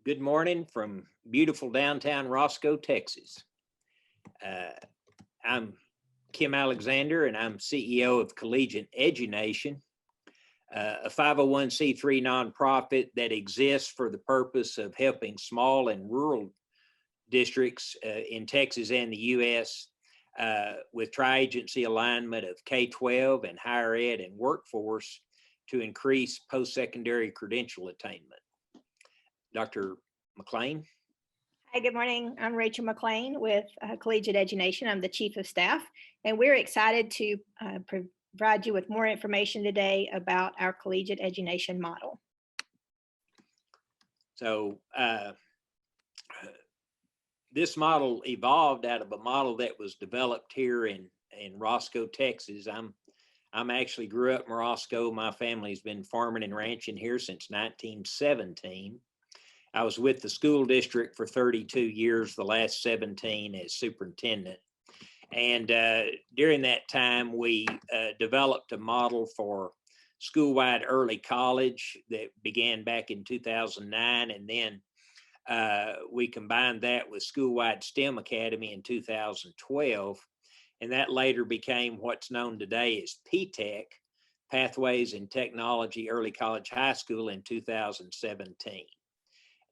Good morning from beautiful downtown Roscoe, Texas. I'm Kim Alexander, and I'm CEO of Collegiate Edu-Nation, a 501c3 nonprofit that exists for the purpose of helping small and rural districts in Texas and the U.S. With tri-agency alignment of K-12 and higher ed and workforce to increase post-secondary credential attainment. Dr. McLean. Hi, good morning. I'm Rachel McLean with Collegiate Edu-Nation. I'm the Chief of Staff, and we're excited to provide you with more information today about our Collegiate Edu-Nation model. So this model evolved out of a model that was developed here in Roscoe, Texas. I'm actually grew up in Roscoe. My family's been farming and ranching here since 1917. I was with the school district for 32 years, the last 17 as superintendent. And during that time, we developed a model for school-wide early college that began back in 2009. And then we combined that with school-wide STEM Academy in 2012. And that later became what's known today as PTech, Pathways in Technology Early College High School, in 2017.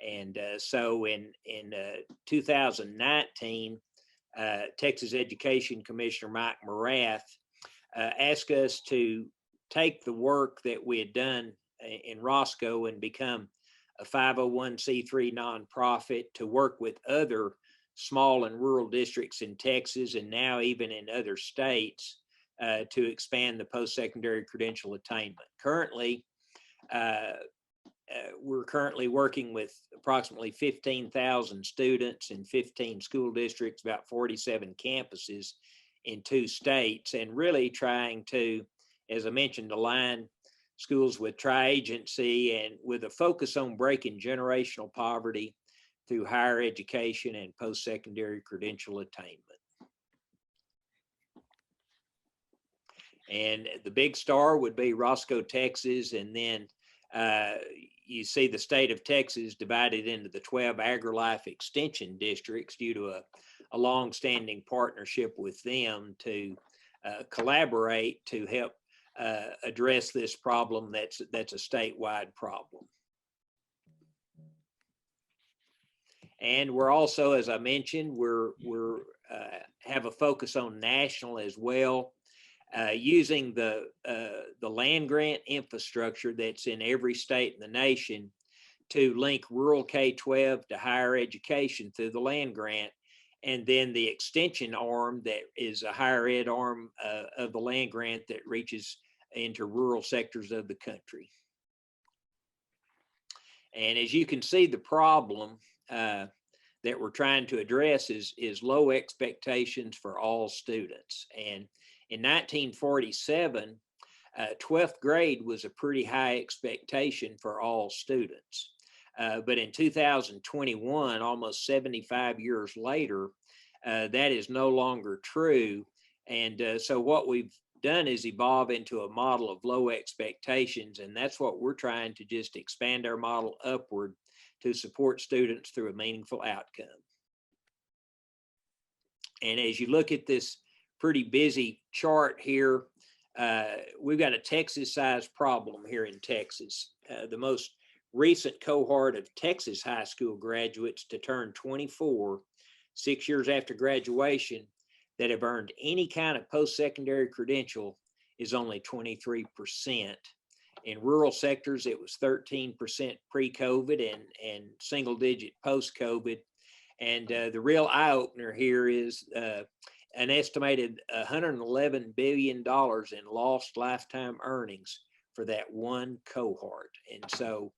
And so in 2019, Texas Education Commissioner Mike Morath asked us to take the work that we had done in Roscoe and become a 501c3 nonprofit to work with other small and rural districts in Texas and now even in other states to expand the post-secondary credential attainment. Currently, we're currently working with approximately 15,000 students in 15 school districts, about 47 campuses in 2 states, and really trying to, as I mentioned, align schools with tri-agency and with a focus on breaking generational poverty through higher education and post-secondary credential attainment. And the big star would be Roscoe, Texas, and then you see the state of Texas divided into the 12 AgriLife extension districts due to a long-standing partnership with them to collaborate to help address this problem that's a statewide problem. And we're also, as I mentioned, we're have a focus on national as well. Using the land grant infrastructure that's in every state in the nation to link rural K-12 to higher education through the land grant, and then the extension arm that is a higher ed arm of the land grant that reaches into rural sectors of the country. And as you can see, the problem that we're trying to address is low expectations for all students. And in 1947, 12th grade was a pretty high expectation for all students. But in 2021, almost 75 years later, that is no longer true. And so what we've done is evolve into a model of low expectations. And that's what we're trying to just expand our model upward to support students through a meaningful outcome. And as you look at this pretty busy chart here, we've got a Texas-sized problem here in Texas. The most recent cohort of Texas high school graduates to turn 24, 6 years after graduation, that have earned any kind of post-secondary credential is only 23%. In rural sectors, it was 13% pre-COVID and single-digit post-COVID. And the real eye-opener here is an estimated $111 billion in lost lifetime earnings for that one cohort. And so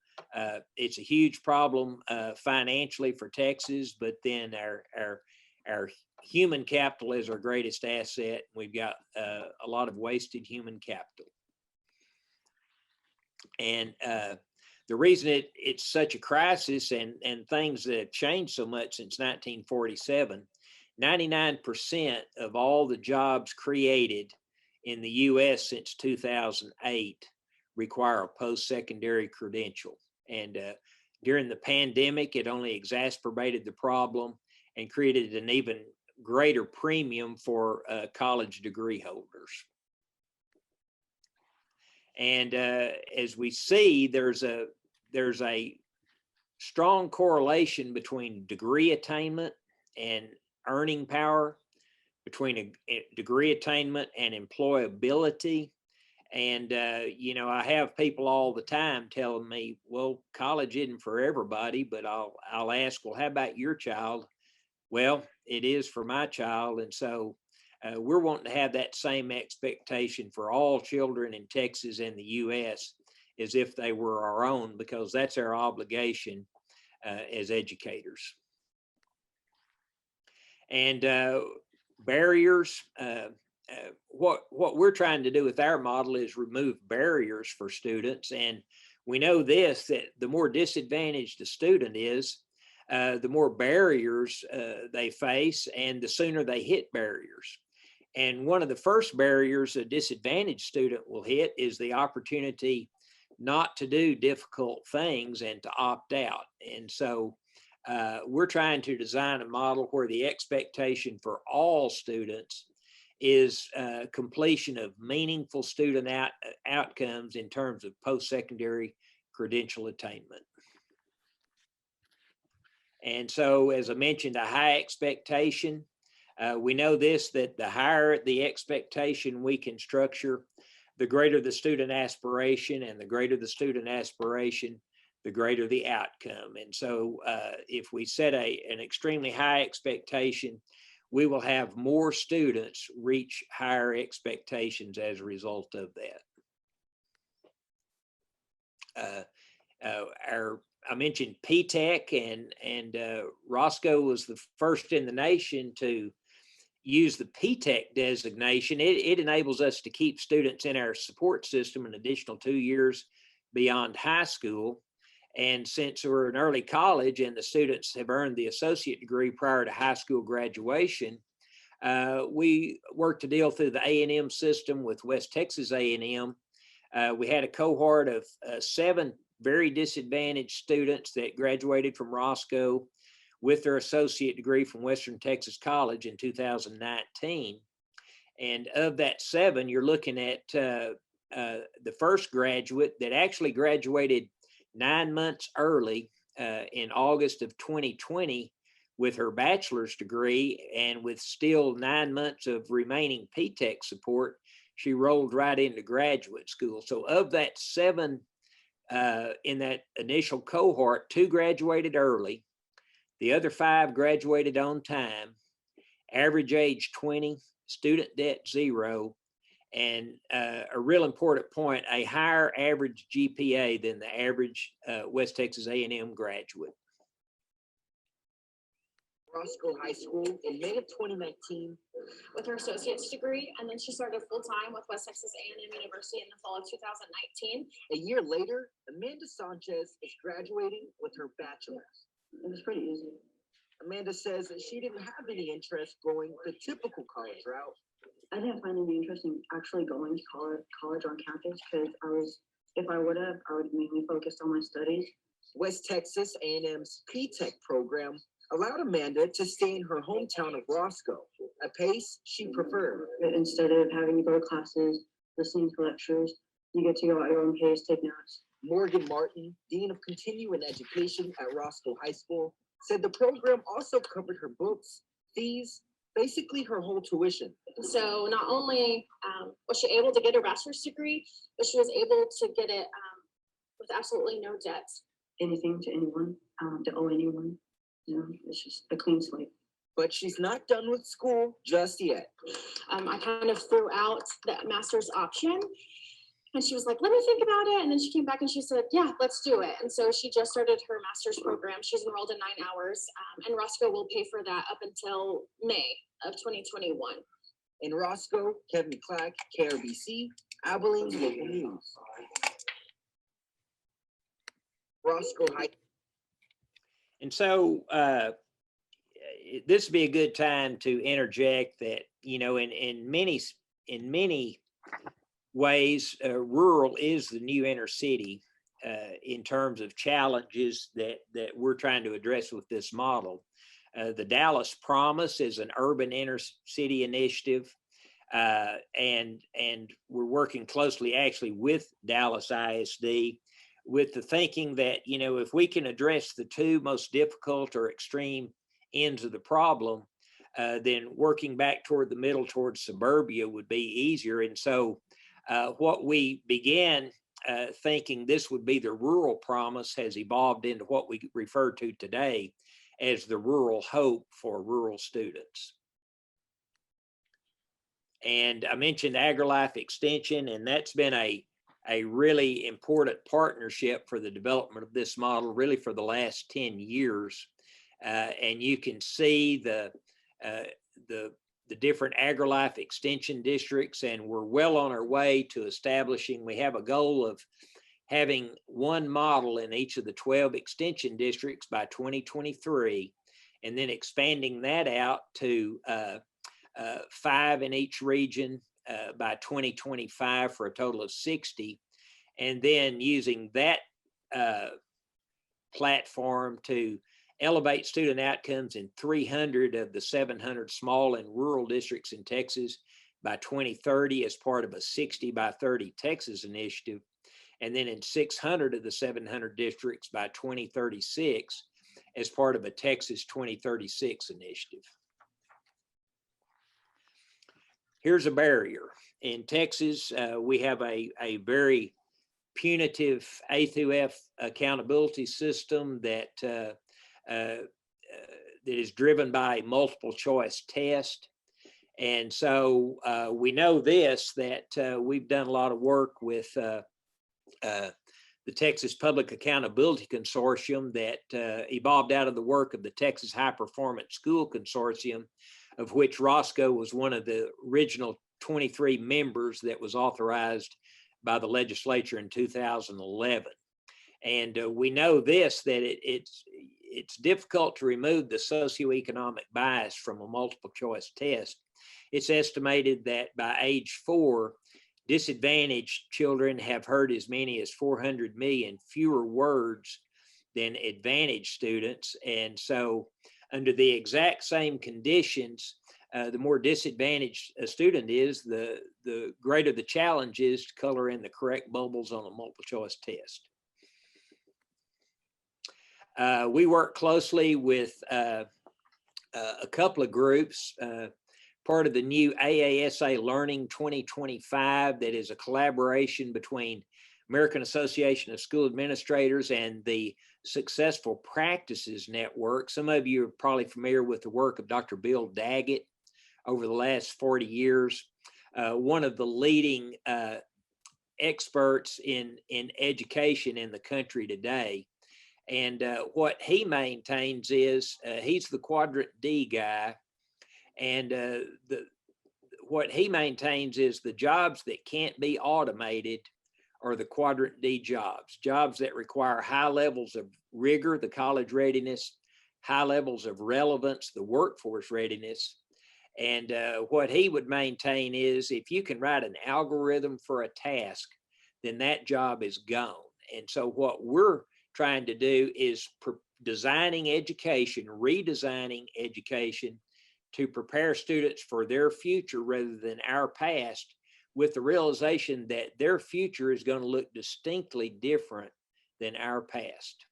it's a huge problem financially for Texas, but then our human capital is our greatest asset. We've got a lot of wasted human capital. And the reason it's such a crisis and things that have changed so much since 1947, 99% of all the jobs created in the US since 2008 require a post-secondary credential. And During the pandemic, it only exacerbated the problem and created an even greater premium for college degree holders. And as we see, there's a strong correlation between degree attainment and earning power, between a degree attainment and employability. And, you know, I have people all the time telling me, well, college isn't for everybody, but I'll ask, well, how about your child? Well, it is for my child. And so we're wanting to have that same expectation for all children in Texas and the US as if they were our own, because that's our obligation as educators. And barriers, what we're trying to do with our model is remove barriers for students. And we know this, that the more disadvantaged the student is, the more barriers they face and the sooner they hit barriers. And one of the first barriers a disadvantaged student will hit is the opportunity not to do difficult things and to opt out. And so we're trying to design a model where the expectation for all students is completion of meaningful student outcomes in terms of post-secondary credential attainment. And so, as I mentioned, a high expectation. We know this, that the higher the expectation we can structure, the greater the student aspiration, and the greater the student aspiration, the greater the outcome. And so if we set an extremely high expectation, we will have more students reach higher expectations as a result of that. I mentioned P-TECH, and Roscoe was the first in the nation to use the P-TECH designation. It enables us to keep students in our support system an additional 2 years beyond high school. And since we're in early college and the students have earned the associate degree prior to high school graduation, we worked a deal through the A&M system with West Texas A&M. We had a cohort of 7 very disadvantaged students that graduated from Roscoe with their associate degree from Western Texas College in 2019. And of that 7, you're looking at the first graduate that actually graduated 9 months early in August of 2020 with her bachelor's degree, and with still 9 months of remaining P-TECH support, she rolled right into graduate school. So of that 7 in that initial cohort, 2 graduated early. The other 5 graduated on time, average age 20, student debt 0, and a real important point, a higher average GPA than the average West Texas A&M graduate. Roscoe High School in May of 2019 with her associate's degree, and then she started full-time with West Texas A&M University in the fall of 2019. A year later, Amanda Sanchez is graduating with her bachelor's. It was pretty easy. Amanda says that she didn't have any interest going the typical college route. I didn't find any interest in actually going to college on campus, because if I would have, I would have mainly focused on my studies. West Texas A&M's P-TECH program allowed Amanda to stay in her hometown of Roscoe, a pace she preferred. But instead of having to go to classes, listening to lectures, you get to go at your own pace, take notes. Morgan Martin, Dean of Continuing Education at Roscoe High School, said the program also covered her books, fees, basically her whole tuition. So not only was she able to get her bachelor's degree, but she was able to get it with absolutely no debt. Anything to anyone, to owe anyone. You know, it's just a clean slate. But she's not done with school just yet. I kind of threw out the master's option, and she was like, let me think about it. And then she came back and she said, yeah, let's do it. And so she just started her master's program. She's enrolled in 9 hours, and Roscoe will pay for that up until May of 2021. In Roscoe, Kevin Clack, KRBC, Abilene's local news. Roscoe High. And so this would be a good time to interject that, you know, in many ways, rural is the new inner city, in terms of challenges that we're trying to address with this model. The Dallas Promise is an urban inner city initiative, and we're working closely actually with Dallas ISD with the thinking that, you know, if we can address the two most difficult or extreme ends of the problem, then working back toward the middle, towards suburbia, would be easier. And so what we began thinking this would be the rural promise has evolved into what we refer to today as the rural hope for rural students. And I mentioned AgriLife Extension, and that's been a really important partnership for the development of this model, really for the last 10 years. And you can see the different AgriLife Extension districts, and we're well on our way to establishing, we have a goal of having one model in each of the 12 extension districts by 2023, and then expanding that out to 5 in each region by 2025 for a total of 60, and then using that platform to elevate student outcomes in 300 of the 700 small and rural districts in Texas by 2030 as part of a 60 by 30 Texas initiative, and then in 600 of the 700 districts by 2036 as part of a Texas 2036 initiative. Here's a barrier. In Texas, we have a very punitive A through F accountability system that is driven by multiple choice test. And so we know this, that we've done a lot of work with the Texas Public Accountability Consortium that evolved out of the work of the Texas High Performance School Consortium, of which Roscoe was one of the original 23 members that was authorized by the legislature in 2011. And we know this, that it's difficult to remove the socioeconomic bias from a multiple choice test. It's estimated that by age 4, disadvantaged children have heard as many as 400 million fewer words than advantaged students. And so under the exact same conditions, the more disadvantaged a student is, the greater the challenge is to color in the correct bubbles on a multiple choice test. We work closely with a couple of groups, part of the new AASA Learning 2025, that is a collaboration between American Association of School Administrators and the Successful Practices Network. Some of you are probably familiar with the work of Dr. Bill Daggett over the last 40 years, one of the leading experts in education in the country today. And what he maintains is, he's the quadrant D guy, and what he maintains is the jobs that can't be automated are the quadrant D jobs, jobs that require high levels of rigor, the college readiness, high levels of relevance, the workforce readiness. And what he would maintain is, if you can write an algorithm for a task, then that job is gone. And so what we're trying to do is designing education, redesigning education to prepare students for their future rather than our past, with the realization that their future is going to look distinctly different than our past.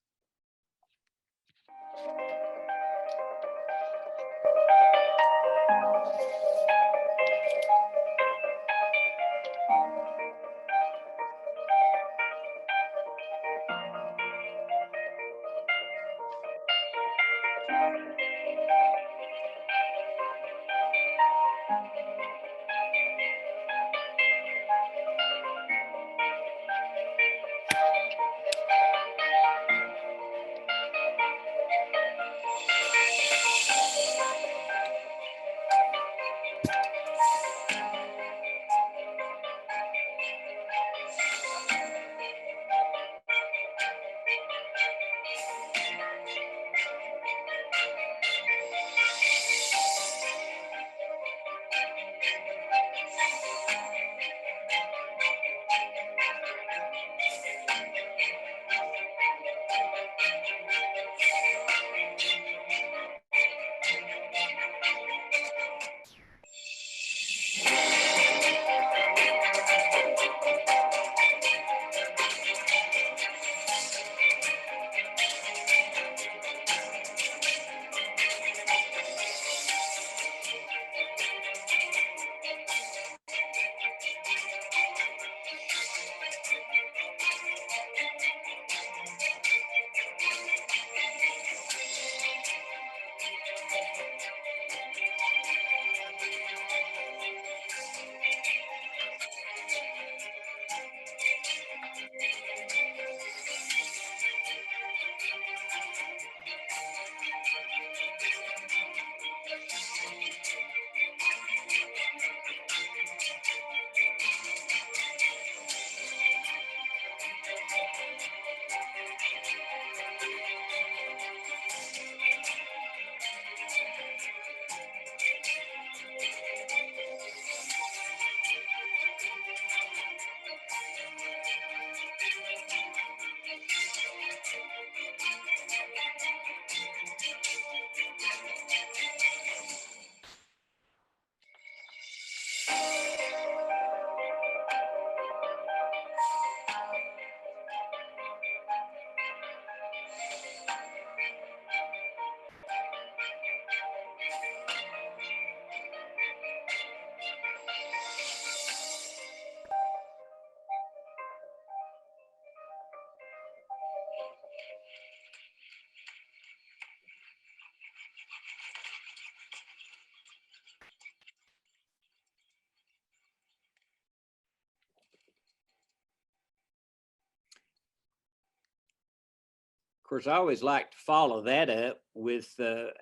Of course, I always like to follow that up with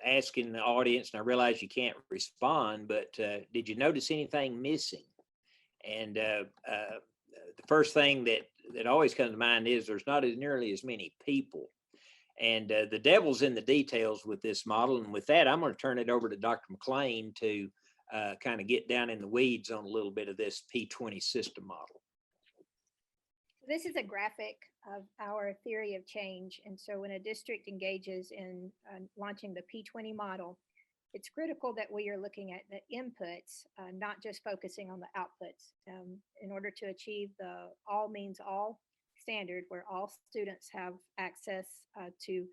asking the audience, and I realize you can't respond, but did you notice anything missing? And the first thing that always comes to mind is there's not nearly as many people. And the devil's in the details with this model. And with that, I'm going to turn it over to Dr. McLean to kind of get down in the weeds on a little bit of this P20 system model. This is a graphic of our theory of change. And so when a district engages in launching the P20 model, it's critical that we are looking at the inputs, not just focusing on the outputs. In order to achieve the all means all standard, where all students have access to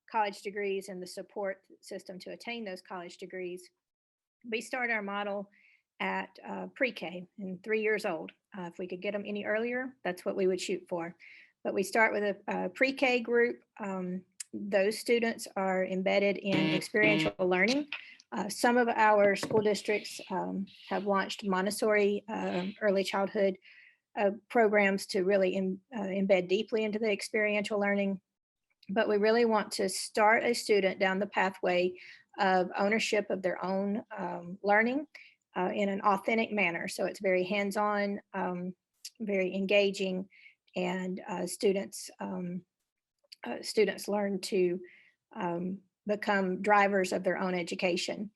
college degrees and the support system to attain those college degrees, we start our model at pre-K and 3 years old. If we could get them any earlier, that's what we would shoot for. But we start with a pre-K group. Those students are embedded in experiential learning. Some of our school districts have launched Montessori early childhood programs to really embed deeply into the experiential learning. But we really want to start a student down the pathway of ownership of their own learning in an authentic manner. So it's very hands-on, very engaging, and students learn to become drivers of their own education.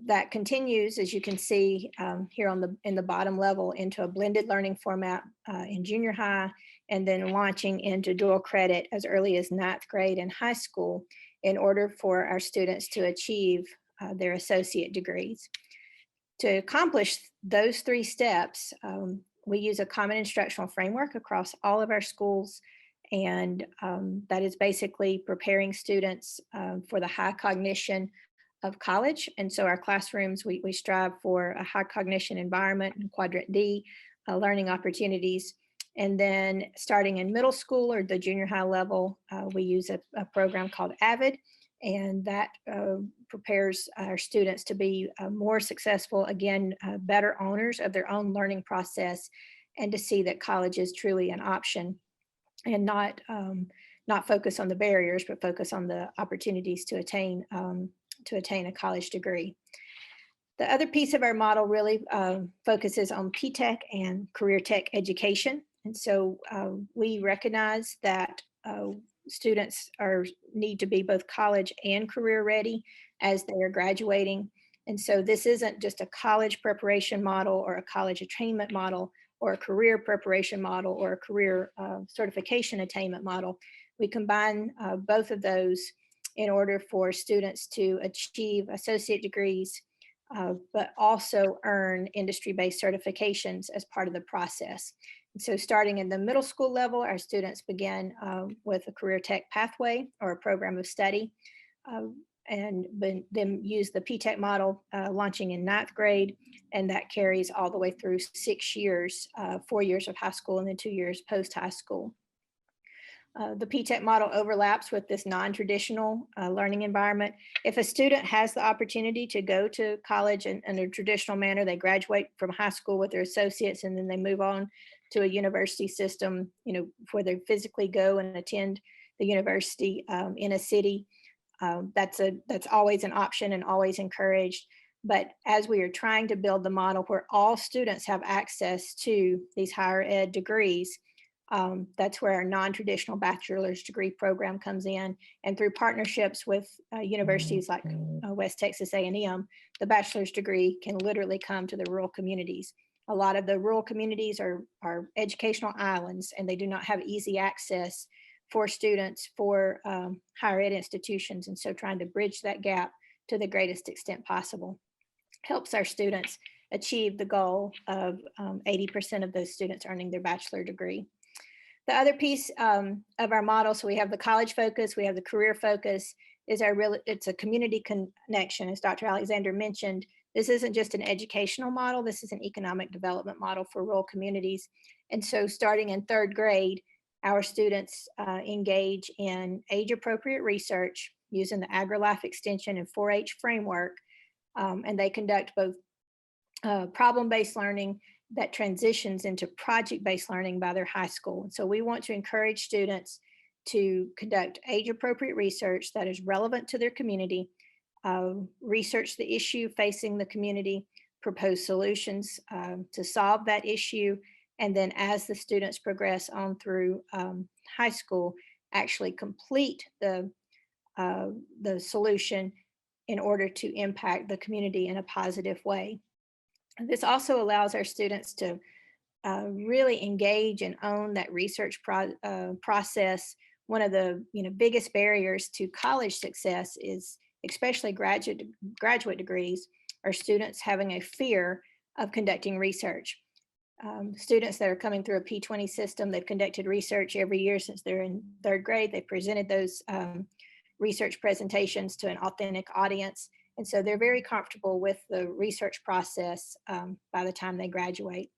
That continues, as you can see here in the bottom level, into a blended learning format in junior high, and then launching into dual credit as early as 9th grade and high school in order for our students to achieve their associate degrees. To accomplish those 3 steps, we use a common instructional framework across all of our schools, and that is basically preparing students for the high cognition of college. And so our classrooms, we strive for a high cognition environment in quadrant D, learning opportunities. And then starting in middle school or the junior high level, we use a program called AVID, and that prepares our students to be more successful, again, better owners of their own learning process, and to see that college is truly an option, and not focus on the barriers, but focus on the opportunities to attain a college degree. The other piece of our model really focuses on P-TECH and career tech education. And so we recognize that students need to be both college and career ready as they are graduating. And so this isn't just a college preparation model or a college attainment model or a career preparation model or a career certification attainment model. We combine both of those in order for students to achieve associate degrees, but also earn industry-based certifications as part of the process. And so starting in the middle school level, our students begin with a career tech pathway or a program of study, and then use the P-TECH model launching in 9th grade, and that carries all the way through 6 years, 4 years of high school and then 2 years post-high school. The P-TECH model overlaps with this non-traditional learning environment. If a student has the opportunity to go to college in a traditional manner, they graduate from high school with their associates, and then they move on to a university system, where they physically go and attend the university in a city. That's always an option and always encouraged. But as we are trying to build the model where all students have access to these higher ed degrees, that's where our non-traditional bachelor's degree program comes in. And through partnerships with universities like West Texas A&M, the bachelor's degree can literally come to the rural communities. A lot of the rural communities are educational islands, and they do not have easy access for students for higher ed institutions. And so trying to bridge that gap to the greatest extent possible helps our students achieve the goal of 80% of those students earning their bachelor degree. The other piece of our model, so we have the college focus, we have the career focus, it's a community connection. As Dr. Alexander mentioned, this isn't just an educational model, this is an economic development model for rural communities. And so starting in 3rd grade, our students engage in age-appropriate research using the AgriLife Extension and 4-H framework, and they conduct both problem-based learning that transitions into project-based learning by their high school. And so we want to encourage students to conduct age-appropriate research that is relevant to their community, research the issue facing the community, propose solutions to solve that issue, and then as the students progress on through high school, actually complete the solution in order to impact the community in a positive way. This also allows our students to really engage and own that research process. One of the biggest barriers to college success is, especially graduate degrees, are students having a fear of conducting research. Students that are coming through a P20 system, they've conducted research every year since they're in third grade. They presented those research presentations to an authentic audience. And so they're very comfortable with the research process by the time they graduate.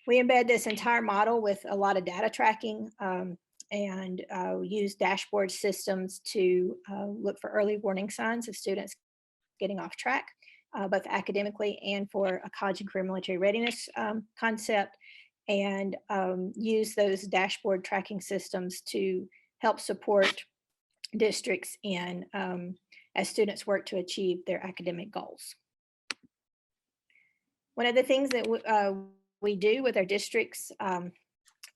We embed this entire model with a lot of data tracking and use dashboard systems to look for early warning signs of students getting off track, both academically and for a college and career military readiness concept, and use those dashboard tracking systems to help support districts in as students work to achieve their academic goals. One of the things that we do with our districts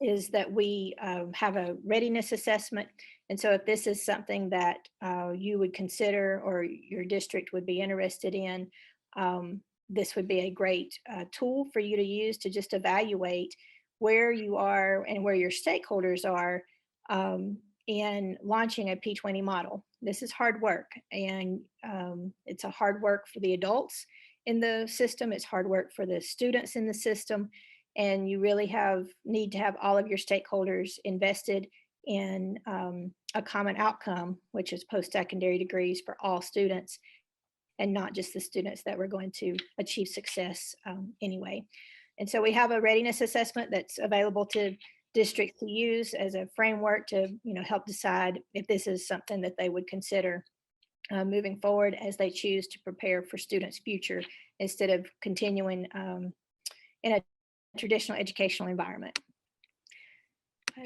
is that we have a readiness assessment. And so if this is something that you would consider or your district would be interested in, this would be a great tool for you to use to just evaluate where you are and where your stakeholders are in launching a P20 model. This is hard work, and it's a hard work for the adults in the system. It's hard work for the students in the system. And you really need to have all of your stakeholders invested in a common outcome, which is post-secondary degrees for all students, and not just the students that were going to achieve success anyway. And so we have a readiness assessment that's available to districts to use as a framework to help decide if this is something that they would consider moving forward as they choose to prepare for students' future instead of continuing in a traditional educational environment.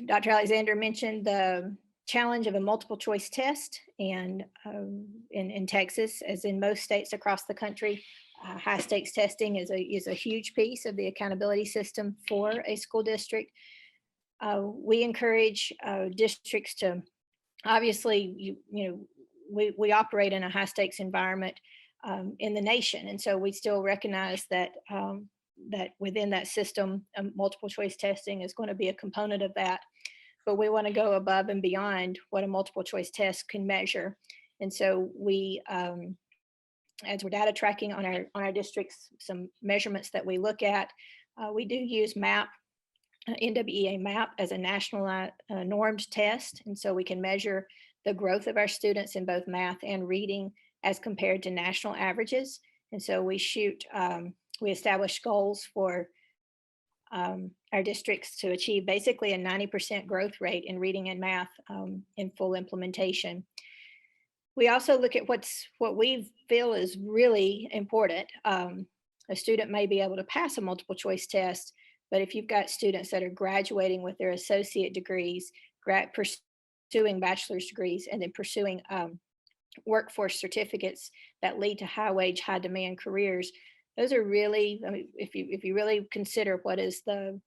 Dr. Alexander mentioned the challenge of a multiple choice test, and in Texas, as in most states across the country, high stakes testing is a huge piece of the accountability system for a school district. We encourage districts to, obviously, we operate in a high stakes environment in the nation, and so we still recognize that that within that system, multiple choice testing is going to be a component of that. But we want to go above and beyond what a multiple choice test can measure. And so we, as we're data tracking on our districts, some measurements that we look at, we do use MAP, NWEA MAP, as a national normed test. And so we can measure the growth of our students in both math and reading as compared to national averages. And so we establish goals for our districts to achieve basically a 90% growth rate in reading and math in full implementation. We also look at what we feel is really important. A student may be able to pass a multiple choice test, but if you've got students that are graduating with their associate degrees, pursuing bachelor's degrees, and then pursuing workforce certificates that lead to high wage, high demand careers, those are really, I mean, if you really consider what is the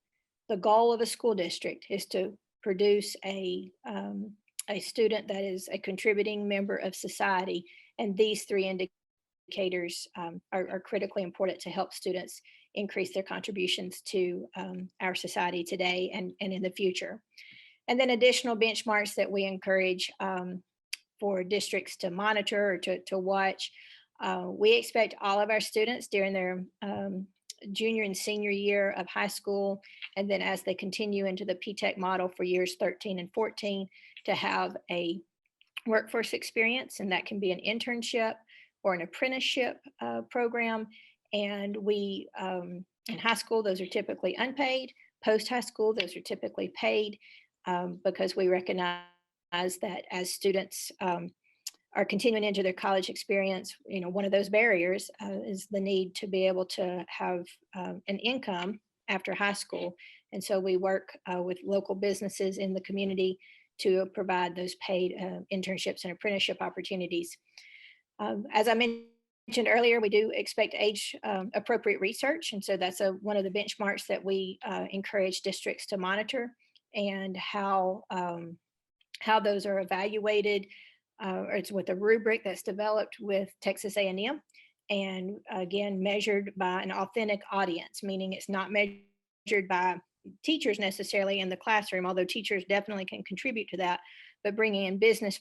goal of a school district is to produce a student that is a contributing member of society, and these three indicators are critically important to help students increase their contributions to our society today and in the future. And then additional benchmarks that we encourage for districts to monitor or to watch. We expect all of our students during their junior and senior year of high school, and then as they continue into the P-TECH model for years 13 and 14, to have a workforce experience, and that can be an internship or an apprenticeship program. And we, in high school, those are typically unpaid. Post-high school, those are typically paid because we recognize that as students are continuing into their college experience, one of those barriers is the need to be able to have an income after high school. And so we work with local businesses in the community to provide those paid internships and apprenticeship opportunities. As I mentioned earlier, we do expect age appropriate research. And so that's one of the benchmarks that we encourage districts to monitor, and how those are evaluated. It's with a rubric that's developed with Texas A&M, and again, measured by an authentic audience, meaning it's not measured by teachers necessarily in the classroom, although teachers definitely can contribute to that, but bringing in business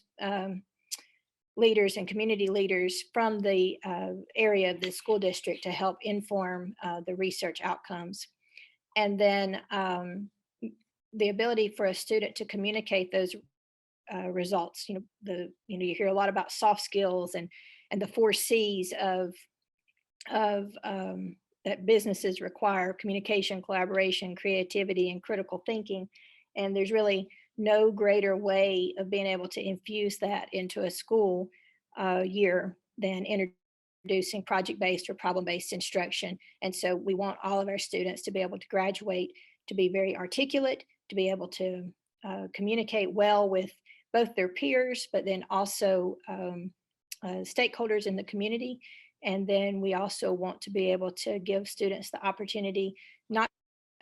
leaders and community leaders from the area of the school district to help inform the research outcomes. And then the ability for a student to communicate those results. You hear a lot about soft skills and the 4 C's of that businesses require: communication, collaboration, creativity, and critical thinking. And there's really no greater way of being able to infuse that into a school year than introducing project-based or problem-based instruction. And so we want all of our students to be able to graduate, to be very articulate, to be able to communicate well with both their peers, but then also stakeholders in the community. And then we also want to be able to give students the opportunity not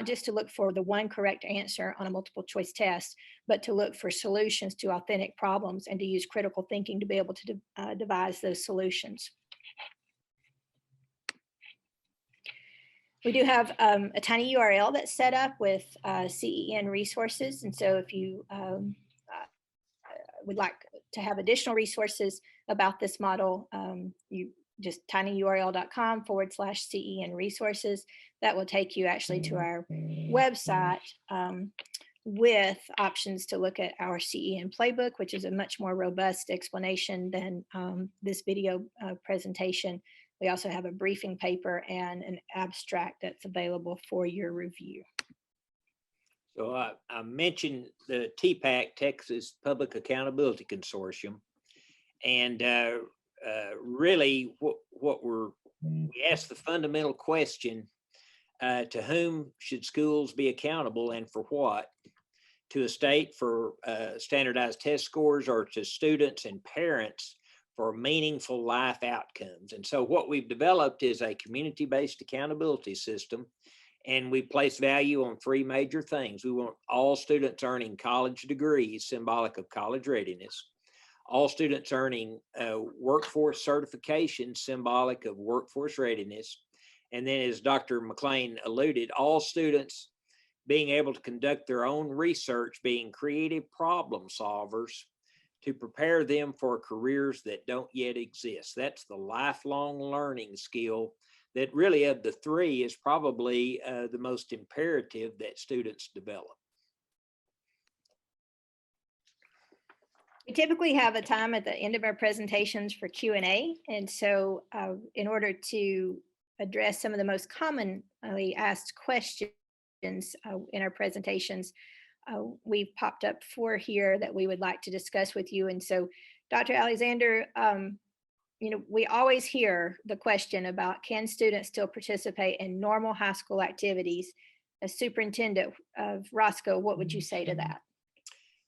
just to look for the one correct answer on a multiple choice test, but to look for solutions to authentic problems and to use critical thinking to be able to devise those solutions. We do have a tiny URL that's set up with CEN resources. And so if you would like to have additional resources about this model, you just tinyurl.com/CEN resources. That will take you actually to our website with options to look at our CEN playbook, which is a much more robust explanation than this video presentation. We also have a briefing paper and an abstract that's available for your review. So I mentioned the TPAC, Texas Public Accountability Consortium, and really what we ask the fundamental question, to whom should schools be accountable and for what? To a state for standardized test scores, or to students and parents for meaningful life outcomes? And so what we've developed is a community-based accountability system, and we place value on 3 major things. We want all students earning college degrees, symbolic of college readiness; all students earning workforce certification, symbolic of workforce readiness; and then, as Dr. McLean alluded, all students being able to conduct their own research, being creative problem solvers to prepare them for careers that don't yet exist. That's the lifelong learning skill that really, of the 3, is probably the most imperative that students develop. We typically have a time at the end of our presentations for Q&A. And so in order to address some of the most commonly asked questions in our presentations, we've popped up 4 here that we would like to discuss with you. And so, Dr. Alexander, we always hear the question about, can students still participate in normal high school activities? As superintendent of Roscoe, what would you say to that?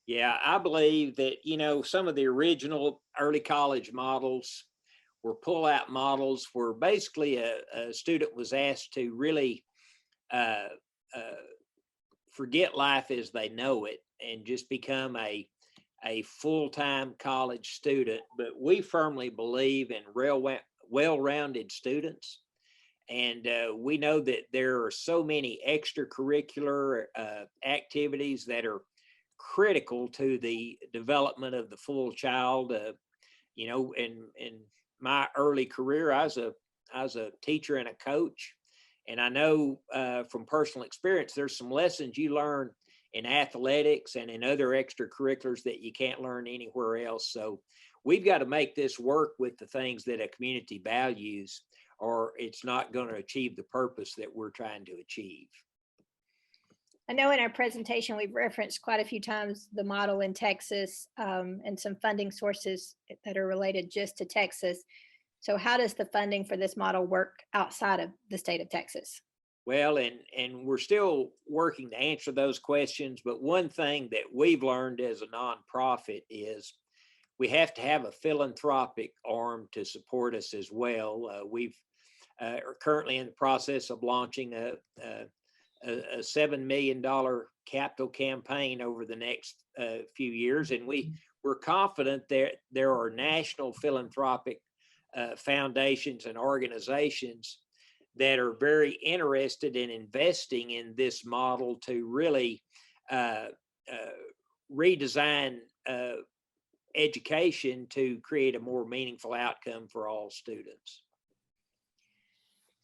Yeah, I believe that, some of the original early college models were pull-out models where basically a student was asked to really forget life as they know it and just become a full-time college student. But we firmly believe in well-rounded students. And we know that there are so many extracurricular activities that are critical to the development of the full child. In my early career, I was a teacher and a coach. And I know from personal experience, there's some lessons you learn in athletics and in other extracurriculars that you can't learn anywhere else. So we've got to make this work with the things that a community values, or it's not going to achieve the purpose that we're trying to achieve. I know in our presentation, we've referenced quite a few times the model in Texas and some funding sources that are related just to Texas. So how does the funding for this model work outside of the state of Texas? Well, and we're still working to answer those questions, but one thing that we've learned as a nonprofit is we have to have a philanthropic arm to support us as well. We've are currently in the process of launching a $7 million capital campaign over the next few years, and we're confident that there are national philanthropic foundations and organizations that are very interested in investing in this model to really redesign education to create a more meaningful outcome for all students.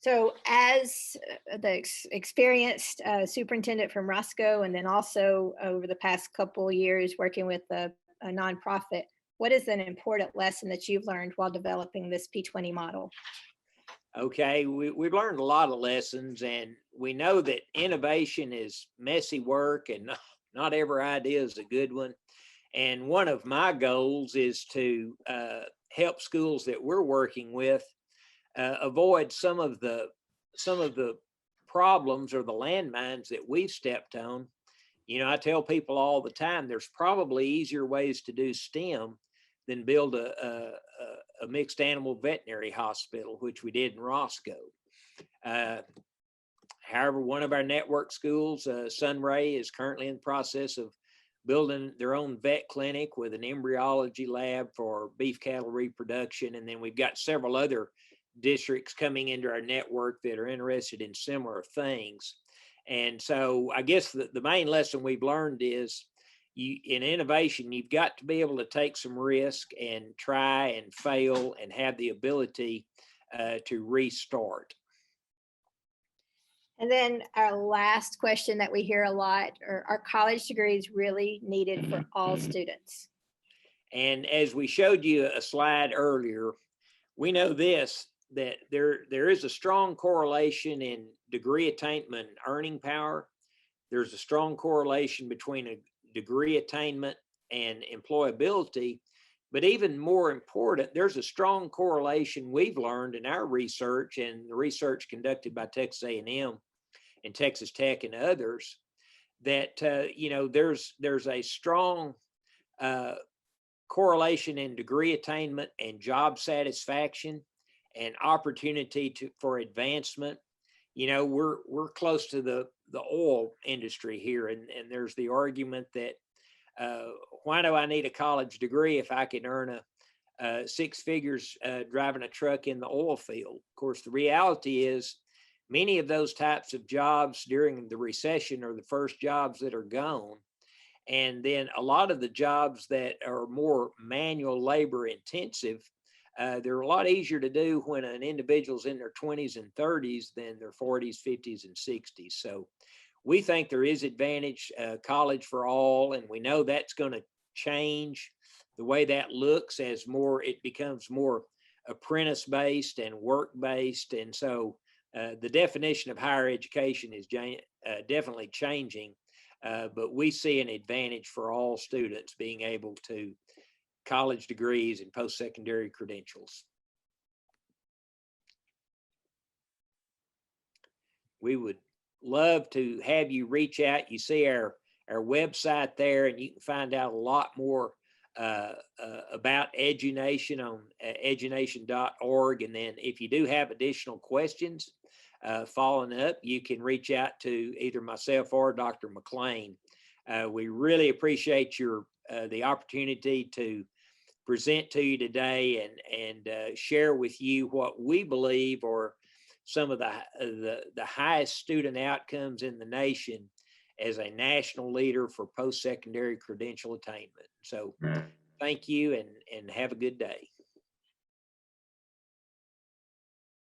So as the experienced superintendent from Roscoe, and then also over the past couple of years working with a nonprofit, what is an important lesson that you've learned while developing this P20 model? Okay, we've learned a lot of lessons, and we know that innovation is messy work and not every idea is a good one. And one of my goals is to help schools that we're working with avoid some of the problems or the landmines that we've stepped on. You know, I tell people all the time, there's probably easier ways to do STEM than build a mixed animal veterinary hospital, which we did in Roscoe. However, one of our network schools, Sunray, is currently in the process of building their own vet clinic with an embryology lab for beef cattle reproduction. And then we've got several other districts coming into our network that are interested in similar things. And so I guess the main lesson we've learned is in innovation, you've got to be able to take some risk and try and fail and have the ability to restart. And then our last question that we hear a lot are college degrees really needed for all students? And as we showed you a slide earlier, we know this, that there is a strong correlation in degree attainment and earning power. There's a strong correlation between a degree attainment and employability, but even more important, there's a strong correlation we've learned in our research and the research conducted by Texas A&M and Texas Tech and others, that you know, there's a strong correlation in degree attainment and job satisfaction and opportunity for advancement. You know, we're close to the oil industry here, and there's the argument that why do I need a college degree if I can earn six figures driving a truck in the oil field? Of course, the reality is many of those types of jobs during the recession are the first jobs that are gone. And then a lot of the jobs that are more manual labor intensive, they're a lot easier to do when an individual's in their 20s and 30s than their 40s, 50s, and 60s. So we think there is advantage college for all, and we know that's going to change the way that looks as it becomes more apprentice based and work based. And so the definition of higher education is definitely changing, but we see an advantage for all students being able to college degrees and post-secondary credentials. We would love to have you reach out. You see our website there, and you can find out a lot more about Edu-Nation on edunation.org. And then if you do have additional questions following up, you can reach out to either myself or Dr. McLean. We really appreciate the opportunity to present to you today and share with you what we believe are some of the highest student outcomes in the nation as a national leader for post-secondary credential attainment. So thank you and have a good day.